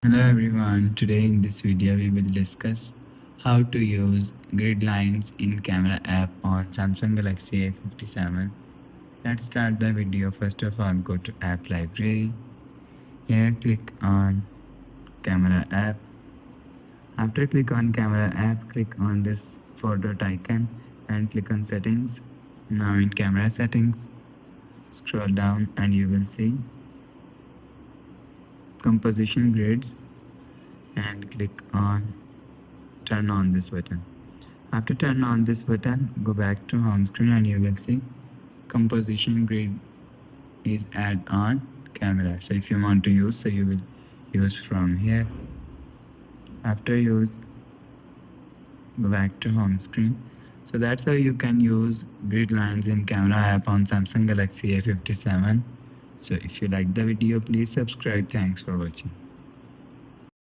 Hello everyone, today in this video we will discuss how to use grid lines in camera app on Samsung Galaxy A57. Let's start the video. First of all, go to app library. Here click on camera app. After click on camera app, click on this photo icon and click on settings. Now in camera settings, scroll down and you will see composition grids and click on turn on this button. After turn on this button, go back to home screen and you will see composition grid is add on camera. So if you want to use, so you will use from here. After use, go back to home screen. So that's how you can use grid lines in camera app on Samsung Galaxy A57. So if you like the video, please subscribe. Thanks for watching.